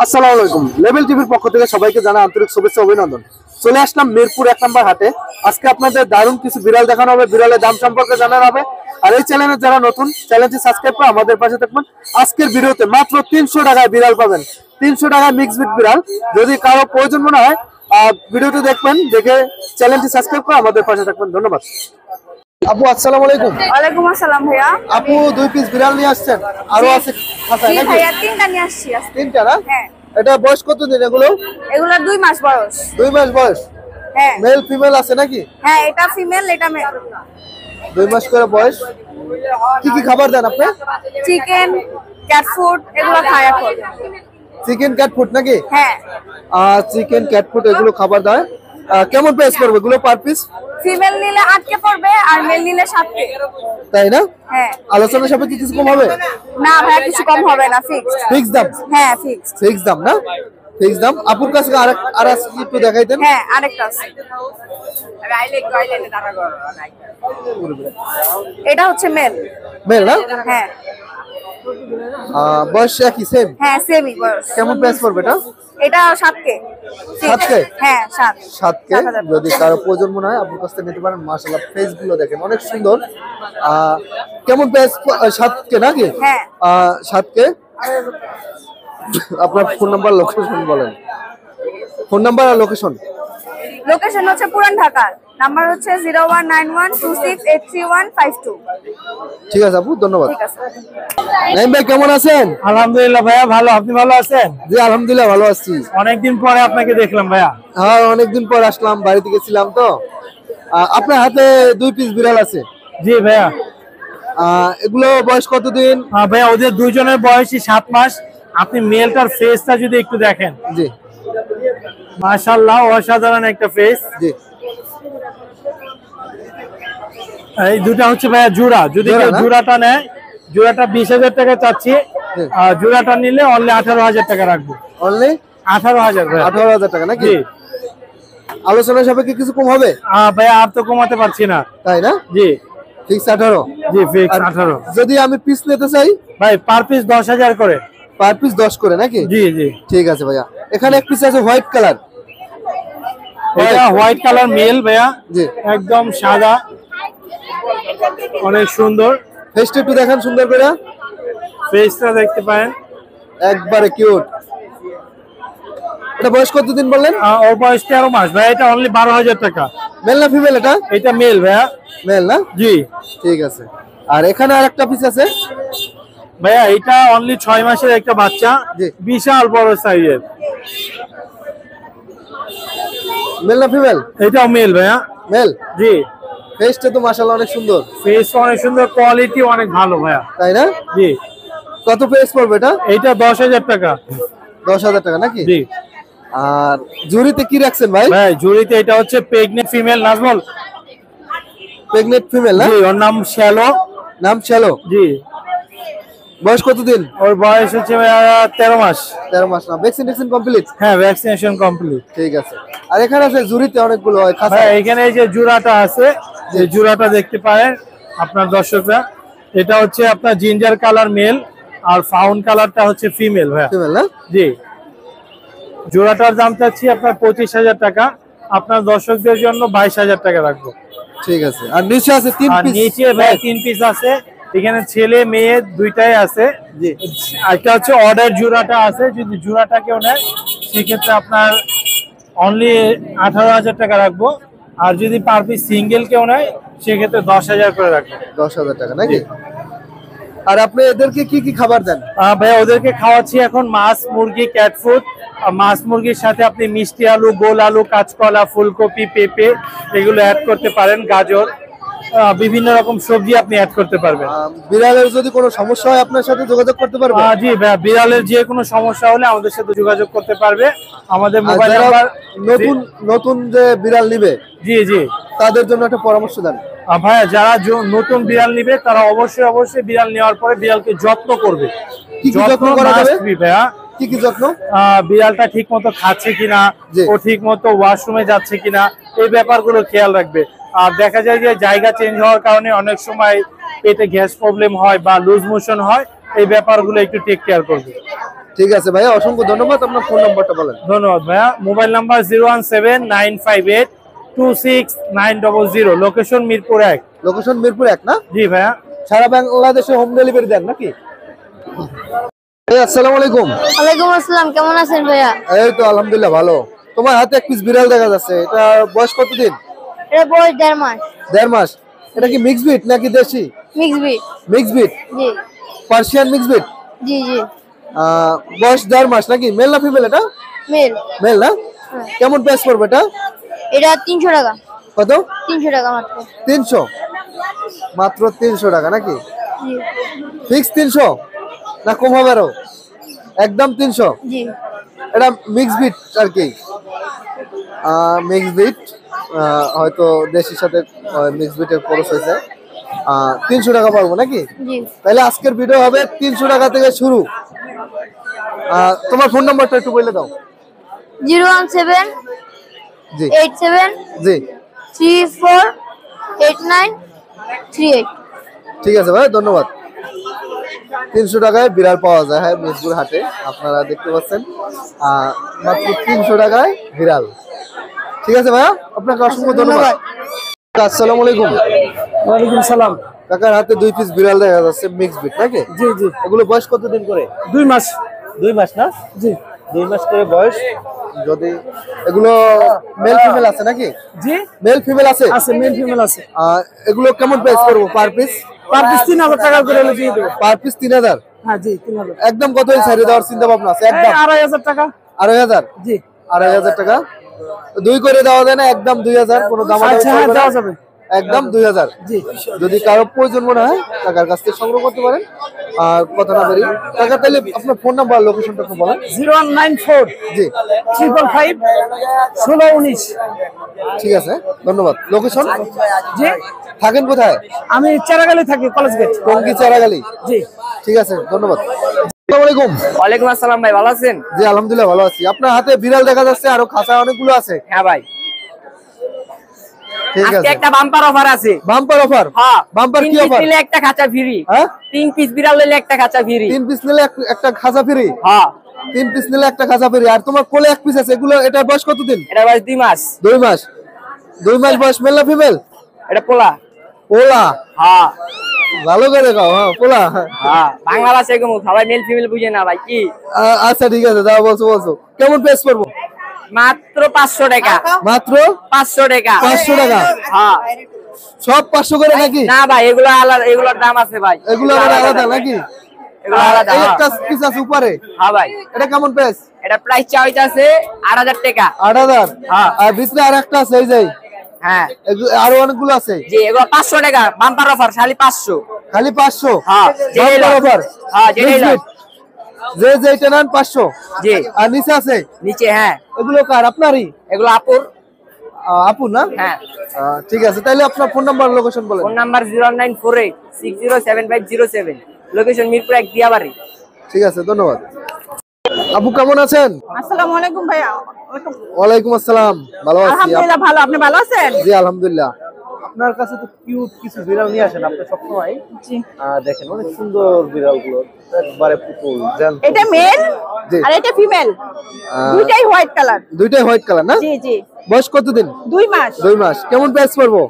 আসসালামু আলাইকুম। লেভেল টিভির পক্ষ থেকে সবাইকে জানাই আন্তরিক শুভেচ্ছা অভিনন্দন। চলে আসলাম মিরপুর 1 নম্বর হাটে। আজকে আপনাদের দারুণ কিছু বিড়াল দেখানো হবে, বিড়ালের দাম সম্পর্কে জানানো হবে। আর এই চ্যানেলে যারা নতুন, চ্যানেলটি সাবস্ক্রাইব করে আমাদের পাশে থাকবেন। আজকের ভিডিওতে মাত্র 300 টাকায় বিড়াল পাবেন, 300 টাকায় মিক্স বিট বিড়াল। যদি কারো প্রয়োজন মনে হয় ভিডিওটি দেখবেন, দেখে চ্যানেলটি সাবস্ক্রাইব করে আমাদের পাশে থাকবেন। ধন্যবাদ। আপু আসসালামু আলাইকুম। ওয়ালাইকুম আসসালাম ভাইয়া। আপু 2 পিস বিড়াল নিয়ে আসছেন, আরো আছে খাঁচায় নাকি? ভাইয়া 3টা নিয়ে আসছি। 3টা না? হ্যাঁ। এটা বয়স কতদিন এগুলো? এগুলো 2 মাস বয়স। 2 মাস বয়স। হ্যাঁ। মেল ফিমেল আছে নাকি? হ্যাঁ, এটা ফিমেল, এটা মেল। 2 মাস করে বয়স। কি কি খাবার দেন আপনি? চিকেন, ক্যাট ফুড এগুলো খায় এখন। চিকেন ক্যাট ফুড নাকি? হ্যাঁ। চিকেন ক্যাট ফুড এগুলো খাবার দেয়। কেমন প্রাইস পড়বে এগুলো পার পিস? ফিমেল নিলে 8 কে পড়বে আর মেল নিলে 7 কে। তাই না? হ্যাঁ। আলোচনা সাপেক্ষে কিছু কম হবে? না ভাইয়া, কিছু কম হবে না, ফিক্সড। ফিক্স দাম? হ্যাঁ, ফিক্সড। ফিক্স দাম না? ফিক্স দাম। আপুর কাছে আর একটু দেখাই দেন। হ্যাঁ, আরেকটা আছে। এটা হচ্ছে মেল। মেল না? হ্যাঁ। বয়স কি সেম? হ্যাঁ, সেমই বয়স। কেমন প্রাইস পড়বে এটা? এটা 7 কে। 7 কে? হ্যাঁ, 7 কে। যদি কারো প্রয়োজন মনে হয় আপনার কাছ থেকে নিতে পারেন। মাশাআল্লাহ, ফেস গুলো দেখেন অনেক সুন্দর। কেমন প্রাইস? 7 কে নাকি? হ্যাঁ। 7 কে। আপনার ফোন নাম্বার, লোকেশন বলেন। ফোন নাম্বার আর লোকেশন। লোকেশন হচ্ছে পুরান ঢাকা। নাম্বার হচ্ছে 019126833152। ঠিক আছে আপু, ধন্যবাদ। ঠিক আছে। নাইম ভাই কেমন আছেন? আলহামদুলিল্লাহ ভাইয়া, ভালো। আপনি ভালো আছেন? জি আলহামদুলিল্লাহ ভালো আছি। অনেকদিন পরে আপনাকে দেখলাম ভাইয়া। হ্যাঁ, অনেকদিন পর আসলাম, বাড়িতে গেছিলাম তো। আপনার হাতে 2 পিস বিড়াল আছে? জি ভাইয়া। এগুলো বয়স কতদিন? ভাইয়া ওদের দুইজনের বয়সই 7 মাস। আপনি মেলটার ফেসটা যদি একটু দেখেন। জি মাশাআল্লাহ, অসাধারণ একটা ফেস। জি। এই দুটা হচ্ছে ভাইয়া জোড়া। যদি কেউ জোড়াটা নেয়, জোড়াটা 20,000 টাকা চাচ্ছি। আর জোড়াটা নিলে অনলি 18,000 টাকা রাখবো। অনলি 18,000 ভাইয়া। 18,000 টাকা নাকি? জি। আলোচনা সাপেক্ষে কিছু কম হবে? ভাইয়া আর তো কমাতে পারছি না। তাই না? জি। ফিক্স 18? জি, ফিক্স 18। যদি আমি পিস নিতে চাই? ভাই পার পিস 10,000 করে। পার পিস 10 করে নাকি? জি জি। ঠিক আছে ভাইয়া। এখানে এক পিস আছে হোয়াইট কালার। এটা হোয়াইট কালার মেল ভাইয়া। জি। একদম সাদা, অনেক সুন্দর। ফেসটা একটু দেখান সুন্দর করে। ফেসটা দেখতে পারেন, একবারে কিউট। এটা বয়স কতদিন বললেন? ওর বয়স 13 মাস ভাইয়া। এটা অনলি 12,000 টাকা। মেল না ফিমেল এটা? এটা মেল ভাইয়া। মেল না? জি। ঠিক আছে। আর এখানে আরেকটা পিস আছে ভাইয়া, এটা অনলি 6 মাসের একটা বাচ্চা। জি। বিশাল বড় সাইজের। মেল না ফিমেল? এটাও মেল ভাইয়া। মেল। জি। ফেসটা তো মাশাআল্লাহ অনেক সুন্দর। ফেস অনেক সুন্দর, কোয়ালিটি অনেক ভালো ভাইয়া। তাই না? জি। কত প্রাইস পড়বে এটা? এটা 10,000 টাকা। 10,000 টাকা নাকি? জি। আর জুরিতে কি রাখছেন ভাই? ভাই জুড়িতে এটা হচ্ছে প্রেগনেন্ট ফিমেল নাজমল। প্রেগনেন্ট ফিমেল না? জি, ওর নাম শ্যালো। নাম শ্যালো? জি। বয়স কতদিন? ওর বয়স হচ্ছে 13 মাস। 13 মাস না? Vaccination complete? হ্যাঁ, ভ্যাকসিনেশন কমপ্লিট। ঠিক আছে। আর এখানে আছে জুরিতে অনেকগুলো হয় খাঁচা। হ্যাঁ, এখানে এই যে জোড়াটা আছে, যে জোড়াটা দেখতে পারেন আপনার দর্শকরা। এটা হচ্ছে আপনার জিঞ্জার কালার মেল আর ফাউন কালারটা হচ্ছে ফিমেল ভাইয়া। ফিমেল না? জি। জোড়াটার দাম চাচ্ছি আপনার 25,000 টাকা। আপনার দর্শকদের জন্য 22,000 টাকা রাখবো। ঠিক আছে। আর নিচে আছে 3 আর পিস? নিচে ভাই 3 পিস আছে। এখানে ছেলে মেয়ে দুইটাই আছে। জি। একটা হচ্ছে অর্ডার জোড়াটা আছে। যদি জোড়াটা কেউ নেয় সেক্ষেত্রে আপনার অনলি 18,000 টাকা রাখবো। আর যদি পার পিস সিঙ্গেল কেউ নেয় সেক্ষেত্রে 10,000 করে রাখবো। 10,000 টাকা নাকি? আর আপনি এদেরকে কি কি খাবার দেন? ভাইয়া ওদেরকে খাওয়াচ্ছি এখন মাছ, মুরগি, ক্যাট ফুড। মাছ মুরগির সাথে আপনি মিষ্টি আলু, গোল আলু, কাঁচকলা, ফুলকপি, পেঁপে এগুলো অ্যাড করতে পারেন। গাজর, বিভিন্ন রকম সবজি আপনি অ্যাড করতে পারবেন। বিড়ালের যদি কোনো সমস্যা হয় আপনার সাথে যোগাযোগ করতে পারবে? জি ভাইয়া, বিড়ালের যে কোনো সমস্যা হলে আমাদের সাথে যোগাযোগ করতে পারবে। আমাদের মোবাইল নাম্বার। নতুন যে বিড়াল নিবে, জি জি, তাদের জন্য একটা পরামর্শ দেন। ভাইয়া যারা নতুন বিড়াল নিবে তারা অবশ্যই বিড়াল নেওয়ার পরে বিড়ালকে যত্ন করবে। কি কি যত্ন করা যাবে ভাইয়া? কি কি যত্ন? বিড়ালটা ঠিক মতো খাচ্ছে কিনা, ও ঠিক মতো ওয়াশরুমে যাচ্ছে কিনা, এই ব্যাপারগুলো খেয়াল রাখবে। আর দেখা যায় যে জায়গা চেঞ্জ হওয়ার কারণে অনেক সময় পেটে গ্যাস প্রবলেম হয় বা লুজ মোশন হয়, এই ব্যাপারগুলো একটু টেক কেয়ার করবে। ঠিক আছে ভাইয়া, অসংখ্য ধন্যবাদ। আপনার ফোন নাম্বারটা বলেন। ধন্যবাদ ভাইয়া। Mobile number 01795826900, location Mirpur 1। Location Mirpur 1 না? জি ভাইয়া। সারা বাংলাদেশে হোম ডেলিভারি দেন নাকি? ভাই আসসালামু আলাইকুম। ওয়ালাইকুম আসসালাম, কেমন আছেন ভাইয়া? এই তো আলহামদুলিল্লাহ ভালো। তোমার হাতে এক পিস বিড়াল দেখা যাচ্ছে, এটা বয়স কতদিন? এটা বয়স 1.5 মাস। 1.5 মাস। এটা কি মিক্স ব্রিড নাকি দেশি? Mix breed. মিক্স ব্রিড, জি পার্সিয়ান মিক্স ব্রিড। জি জি। বয়স 1.5 মাস নাকি? মেল না ফিমেল এটা? মেল। মেল না? কেমন প্রাইস পড়বে এটা? এটা 300 টাকা। কত? 300 টাকা মাত্র। 300? মাত্র 300 টাকা নাকি? জি ফিক্স 300 না কম হবে আরো? একদম 300। জি। এটা মিক্স ব্রিড আর কি, মিক্স ব্রিড, হয়তো দেশির সাথে মিক্স ব্রিডের খরচ হয়েছে। 300 টাকা পারবো নাকি? জি। তাহলে আজকের ভিডিও হবে 300 টাকা থেকে শুরু। তোমার ফোন নাম্বারটা একটু বলে দাও। 017 জি 87 জি 348938। ঠিক আছে ভাই, ধন্যবাদ। 300 টাকায় বিড়াল পাওয়া যায়, হ্যাঁ, মিরপুর হাটে। আপনারা দেখতে পাচ্ছেন মাত্র 300 টাকায় বিড়াল। ঠিক আছে ভাইয়া, আপনাকে অসংখ্য ধন্যবাদ। আসসালামু আলাইকুম। ওয়ালাইকুম সালাম। কাকার হাতে 2 পিস বিড়াল দেখা যাচ্ছে, মিক্স ব্রিড নাকি? জি জি। এগুলো বয়স কতদিন করে? 2 মাস। 2 মাস না? জি 2 মাস করে বয়স। যদি এগুলো মেল ফিমেল আছে নাকি? জি মেল ফিমেল আছে? আছে, মেল ফিমেল আছে। এগুলো কেমন প্রাইস করবো পার পিস? পার পিস 3000 টাকা করে হলে দিয়ে দেব। Per piece 3000? হ্যাঁ জি 3000। একদম কত ছাড়ে দেওয়ার চিন্তা ভাবনা আছে? একদম 2500 টাকা। 2500? জি 2500 টাকা। 2 করে দেওয়া যায় না? একদম 2000, কোনো দাম আচ্ছা হ্যাঁ দেওয়া যাবে। একদম 2000। জি। যদি কারো প্রয়োজন মনে হয় টাকার কাছ থেকে সংগ্রহ করতে পারেন। আর কথা না বেরি টাকা, তাহলে আপনার ফোন নাম্বার লোকেশনটা একটু বলেন। 0194 জি 555 1619। ঠিক আছে, ধন্যবাদ। লোকেশন? জি থাকেন কোথায়? আমি চারাগালি থাকি, কলেজ গেট। টঙ্গী চারাগালি। জি ঠিক আছে, ধন্যবাদ। আসসালামু আলাইকুম। ওয়ালাইকুম আসসালাম ভাই, ভালো আছেন? জি আলহামদুলিল্লাহ ভালো আছি। আপনার হাতে বিড়াল দেখা যাচ্ছে, আরো খাঁচা অনেকগুলো আছে। হ্যাঁ ভাই, ঠিক আজকে আছে। একটা বাম্পার অফার আছে। Bumper offer? হ্যাঁ, বাম্পার কি 3 পিস অফার? নিলে একটা খাঁচা ফ্রি। হ্যাঁ, 3 পিস বিড়াল নিলে একটা খাঁচা ফ্রি। 3 পিস নিলে একটা খাঁচা ফ্রি? হ্যাঁ, 3 পিস নিলে একটা খাঁচা ফ্রি। আর তোমার কোলে 1 পিস আছে, এগুলো এটার বয়স কতদিন? এটা বয়স 2 মাস। 2 মাস। 2 মাস বয়স, মেল না ফিমেল? এটা পোলা। পোলা? হ্যাঁ ভালো করে খাও। হ্যাঁ পোলা। হ্যাঁ, বাংলা ভাষায় কম, সবাই মেল ফিমেল বুঝে না ভাই। কি আচ্ছা ঠিক আছে, দাও বলছো। কেমন প্রাইস করবো? মাত্র 500 টাকা। মাত্র 500 টাকা। 500 টাকা? হ্যাঁ। সব 500 করে নাকি? না ভাই, এগুলো আলাদা, এগুলোর দাম আছে ভাই। এগুলো আলাদা নাকি? এগুলো আলাদা। এই একটা পিস আছে উপরে, হ্যাঁ ভাই, এটা কেমন প্রাইস? এটা প্রাইস চাইতে আছে 8000 টাকা। 8000? হ্যাঁ। আর ভিতরে আর একটা আছে, এই যে হ্যাঁ আরো অনেকগুলো আছে। জি, এগুলো 500 টাকা, বাম্পার অফার, খালি 500। খালি 500? হ্যাঁ, যেটাই বাম্পার লও। অফার? হ্যাঁ, যেটাই লও। যে যেটা নেন 500? জি। আর নিচে আছে নিচে? হ্যাঁ, এগুলো কার? আপনারই? এগুলো আপুর। আপু না? হ্যাঁ। ঠিক আছে, তাহলে আপনার ফোন নাম্বার লোকেশন বলেন। Phone number 09486075507, location Mirpur 1 Diabari. ঠিক আছে, ধন্যবাদ। আপু কেমন আছেন? আসসালামু আলাইকুম ভাইয়া। ওয়ালাইকুম আসসালাম, ভালো আছি। আলহামদুলিল্লাহ ভালো, আপনি ভালো আছেন? জি আলহামদুলিল্লাহ। আপনার কাছে তো কিউট কিছু বিড়াল নিয়ে আসেন আপনি সবসময়। জি। দেখেন অনেক সুন্দর বিড়ালগুলো, একবারে পুতুল জ্যান্ত। এটা মেল জি। আর এটা ফিমেল, দুইটাই হোয়াইট কালার। দুইটাই হোয়াইট কালার না? জি জি। বয়স কতদিন? 2 মাস। 2 মাস। কেমন প্রাইস পড়বো?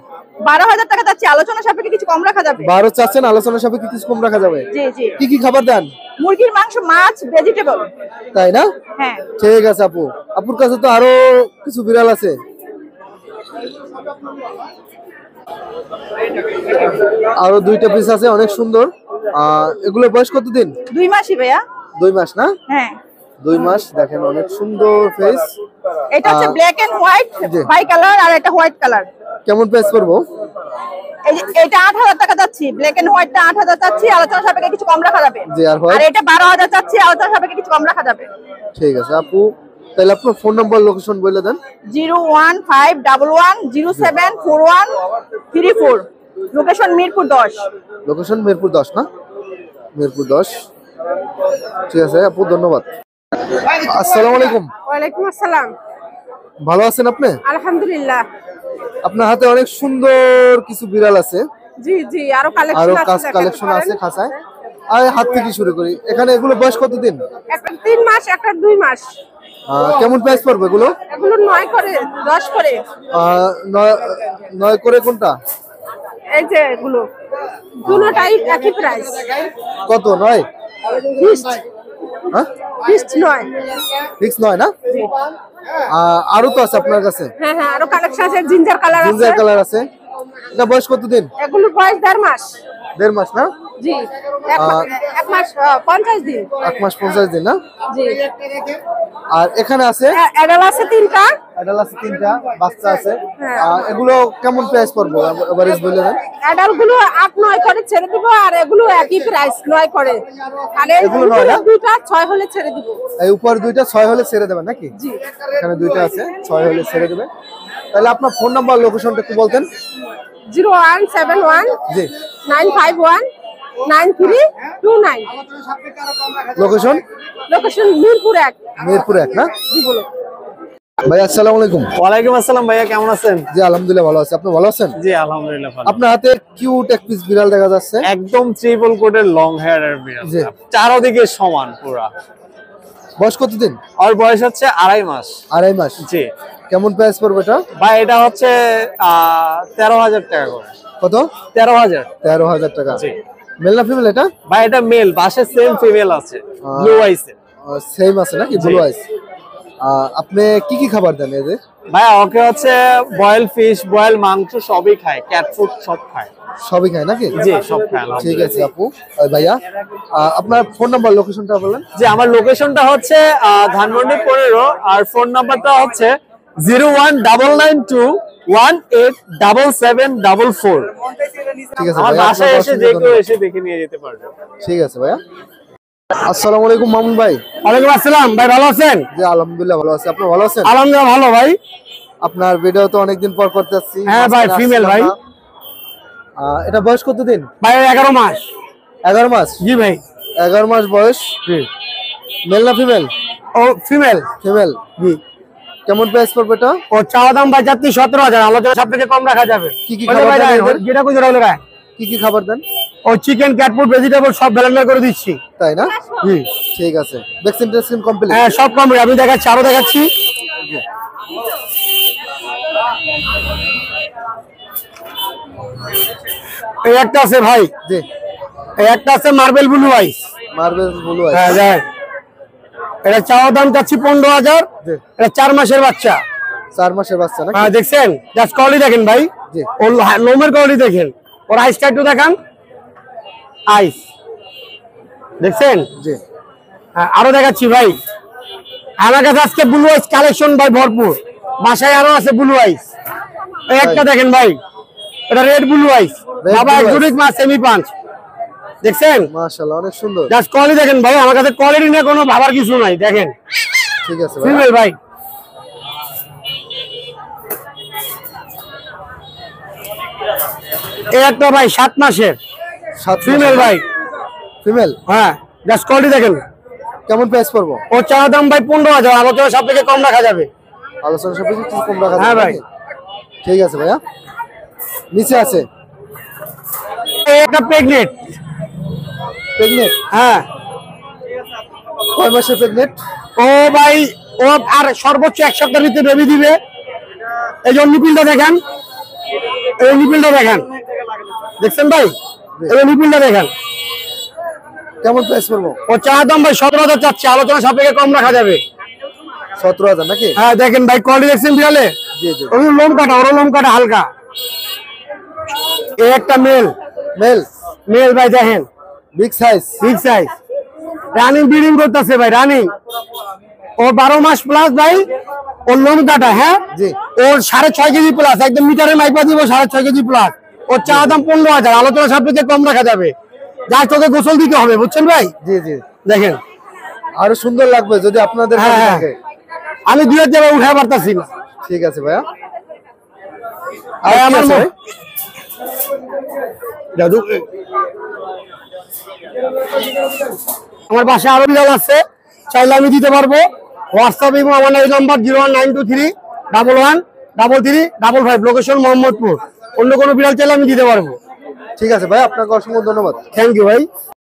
12000 টাকা যাচ্ছে, আলোচনা সাপেক্ষে কিছু কম রাখা যাবে। 12 চাচ্ছেন, আলোচনা সাপেক্ষে কিছু কম রাখা যাবে। জি জি। কি কি খাবার দেন? মুরগির মাংস, মাছ, ভেজিটেবল। তাই না? হ্যাঁ। ঠিক আছে আপু, আপুর কাছে তো আরো কিছু বিড়াল আছে। আরো 2টা পিস আছে, অনেক সুন্দর। এগুলোর বয়স কতদিন? 2 মাসই ভাইয়া। 2 মাস না? হ্যাঁ। 2 মাস। দেখেন অনেক সুন্দর ফেস। এটা হচ্ছে ব্ল্যাক এন্ড হোয়াইট, জি। বাই কালার, আর এটা হোয়াইট কালার। কেমন প্রাইস পড়বো? এটা 8000 টাকা যাচ্ছে, ব্ল্যাক এন্ড হোয়াইটটা 8000 যাচ্ছে, আলোচনা সাপেক্ষে কিছু কম রাখা যাবে। জি, আর আর হোয়াইট? এটা 12000 যাচ্ছে, আলোচনা সাপেক্ষে কিছু কম রাখা যাবে। ঠিক আছে আপু, তাহলে আপনার ফোন নাম্বার লোকেশন বলে দেন। 01511074134, লোকেশন মিরপুর 10। লোকেশন মিরপুর 10 না? মিরপুর 10। ঠিক আছে আপু, ধন্যবাদ। আসসালামু আলাইকুম। ওয়ালাইকুম আসসালাম। ভালো আছেন আপনি? আলহামদুলিল্লাহ। আপনার হাতে অনেক সুন্দর কিছু বিড়াল আছে। জি জি, আরো আরো কালেকশন আছে খাঁচায়। হাত থেকে শুরু করি। এখানে এগুলো বয়স কতদিন? একটা 3 মাস, একটা 2 মাস। কেমন প্রাইস পড়বে এগুলো? এগুলো 9 করে, 10 করে। 9 করে কোনটা? এই যে এগুলো দুটোটাই একই প্রাইস। কত? 9? ফিক্সড। হ্যাঁ, ফিক্সড 9। ফিক্স 9 না? আরো তো আছে আপনার কাছে? হ্যাঁ হ্যাঁ, আরো কালেকশন আছে, জিঞ্জার কালার আছে। জিঞ্জার কালার আছে। এটা বয়স কতদিন? এগুলো বয়স 1.5 মাস। 1.5 মাস না? জি, 1 মাস 50 দিন। 1 মাস 50 দিন না? জি। আর এখানে আছে অ্যাডাল আছে 3টা। অ্যাডাল আছে 3টা, বাচ্চা আছে। হ্যাঁ। এগুলো কেমন প্রাইস পড়বে এভারেজ বলে দেন? অ্যাডাল গুলো 8-9 করে ছেড়ে দিব, আর এগুলো একই প্রাইস 9 করে। আর এগুলো 9 না? দুইটা 6 হলে ছেড়ে দিব। এই উপর দুইটা 6 হলে ছেড়ে দেবেন নাকি? জি। এখানে দুইটা আছে 6 হলে ছেড়ে দেবে। তাহলে আপনার ফোন নাম্বার লোকেশনটা একটু বলতেন। 0171 জি। 951 9329। লোকেশন? লোকেশন মিরপুর 1। মিরপুর 1 না? জি বলো। ভাই আসসালামু আলাইকুম। ওয়ালাইকুম আসসালাম ভাইয়া, কেমন আছেন? জি আলহামদুলিল্লাহ ভালো আছি। আপনি ভালো আছেন? জি আলহামদুলিল্লাহ ভালো। আপনার হাতে কিউট এক পিস বিড়াল দেখা যাচ্ছে। একদম ট্রিপল কোটের লং হেয়ারের বিড়াল, জি। চারদিকে সমান পুরা। বয়স কতদিন? আর বয়স হচ্ছে 2.5 মাস। 2.5 মাস। জি কেমন প্রাইস পড়বে এটা? ভাই, এটা হচ্ছে 13,000 টাকা করে। কত? 13,000। 13,000 টাকা। জি মেল না ফিমেল এটা? ভাই, এটা মেল, পাশে সেম ফিমেল আছে, ব্লু আইসে। সেম আছে নাকি? ব্লু আইস। আপনি কি কি খাবার দেন এদের? ভাই, ওকে হচ্ছে বয়েল ফিশ, বয়েল মাংস সবই খায়, ক্যাট ফুড সব খায়। সবই খায় নাকি? জি সব খায়। ঠিক আছে আপু। ভাইয়া আপনার ফোন নাম্বার লোকেশনটা বলেন। যে আমার লোকেশনটা হচ্ছে ধানমন্ডি 15, আর ফোন নাম্বারটা হচ্ছে 01999187744। ঠিক আছে আমার ভাইয়া, বাসায় আপনাকে এসে অসংখ্য যে কেউ ধন্যবাদ। এসে দেখে নিয়ে যেতে পারবে। ঠিক আছে ভাইয়া। আসসালামু আলাইকুম মামুন ভাই। ওয়ালাইকুম আসসালাম ভাই, ভালো আছেন? জি আলহামদুলিল্লাহ ভালো আছি। আপনি ভালো আছেন? আলহামদুলিল্লাহ ভালো ভাই। আপনার ভিডিও তো অনেকদিন পর করতে আসছি। হ্যাঁ ভাই, ফিমেল ভাই। এটা বয়স কতদিন? ভাই 11 মাস। 11 মাস? জি ভাই। 11 মাস বয়স। জি। মেল না ফিমেল? ও ফিমেল। ফিমেল। জি। কেমন প্রাইস পড়বে এটা? ও চাওয়া দাম ভাই যাচ্ছে 17,000, আলোচনা সব থেকে কম রাখা যাবে। কি কি বলে খাবার ভাই দেন দেখেন, এদের? যেটা কইছো ওটা গায়। কি কি খাবার দেন? ও চিকেন, ক্যাট ফুড, ভেজিটেবল সব ব্লেন্ডার করে দিচ্ছি। তাই না? জি। ঠিক আছে। ভ্যাকসিন টেকসিন কমপ্লিট? হ্যাঁ সব কম, আমি দেখাচ্ছি, আরো দেখাচ্ছি। এই একটা আছে ভাই, জি। এই একটা আছে মার্বেল ব্লু আইস। মার্বেল ব্লু আইস। হ্যাঁ দেখ, এটা চাওয়া দাম চাচ্ছি 15,000। জি। এটা 4 মাসের বাচ্চা। 4 মাসের বাচ্চা নাকি? হ্যাঁ দেখছেন, জাস্ট কোয়ালিটি দেখেন ভাই। জি। ওর লোমের কোয়ালিটি দেখেন, ওর আইসটা একটু দেখান। আইস দেখছেন? জি। হ্যাঁ, আরো দেখাচ্ছি ভাই। আমার কাছে আজকে ব্লু আইস কালেকশন ভাই ভরপুর, বাসায় আরো আছে ব্লু আইস। এই একটা দেখেন ভাই, এটা রেড ব্লু আইস, Red বাবা blue এক্সোটিক মাছ সেমি পাঁচ। দেখছেন? মাশাআল্লাহ অনেক সুন্দর। জাস্ট কোয়ালিটি দেখেন ভাই, আমার কাছে কোয়ালিটি নিয়ে কোনো ভাবার কিছু নাই। দেখেন ঠিক আছে ভাই। ফিমেল ভাই। এই একটা ভাই 7 মাসের 7 ফিমেল ভাই। ফিমেল। হ্যাঁ জাস্ট কোয়ালিটি দেখেন। কেমন প্রাইস পড়বো? ওর চাওয়া দাম ভাই 15,000, আলোচনা সব থেকে কম রাখা যাবে। আলোচনা সাপেক্ষে কিছু কম রাখা হ্যাঁ যাবে ভাই। নাকি? ঠিক আছে ভাইয়া। নিচে আছে এই একটা প্রেগনেন্ট। প্রেগনেন্ট? হ্যাঁ কয় মাসের প্রেগনেন্ট? ও ভাই, ও আর সর্বোচ্চ 1 সপ্তাহের ভিতরে বেবি দিবে। এই যে নিপিলটা দেখেন, এই নিপিলটা দেখেন, দেখছেন ভাই? এই নিপিলটা দেখেন। কেমন প্রাইস পড়বো? ও চাওয়া দাম ভাই 17,000 চাচ্ছে, আলোচনা সব থেকে কম রাখা যাবে। 17,000 নাকি? হ্যাঁ দেখেন ভাই, কোয়ালিটি দেখছেন বিড়ালে? জি জি। ওর লোম কাটা, ওর লোম কাটা হালকা। এই একটা মেল, মেল মেল ভাই দেখেন, big size. Big size, running breeding করতেছে ভাই, রানিং। ও 12 মাস প্লাস ভাই, ওর লোম কাটা। হ্যাঁ জি। ওর 6.5 কেজি প্লাস, একদম মিটারে মাইপা দিব, 6.5 কেজি প্লাস। ওর চা দাম 15,000, আলোচনা সব থেকে কম রাখা যাবে। যা তোকে গোসল দিতে হবে, বুঝছেন ভাই? জি জি। দেখেন আরো সুন্দর লাগবে যদি আপনাদের হ্যাঁ, কাছে হ্যাঁ। থাকে। আমি 2 জায়গায় উঠে পারতাছি না। ঠিক আছে ভাইয়া। আর আর আমার আমার দাদু, আমার বাসায় আরো বিড়াল আছে, চাইলে আমি দিতে পারবো। হোয়াটসঅ্যাপ এবং আমার এই নাম্বার 01923113355, লোকেশন মোহাম্মদপুর। অন্য কোনো বিড়াল চাইলে আমি দিতে পারবো। ঠিক আছে ভাই, আপনাকে অসংখ্য ধন্যবাদ। থ্যাংক ইউ ভাই।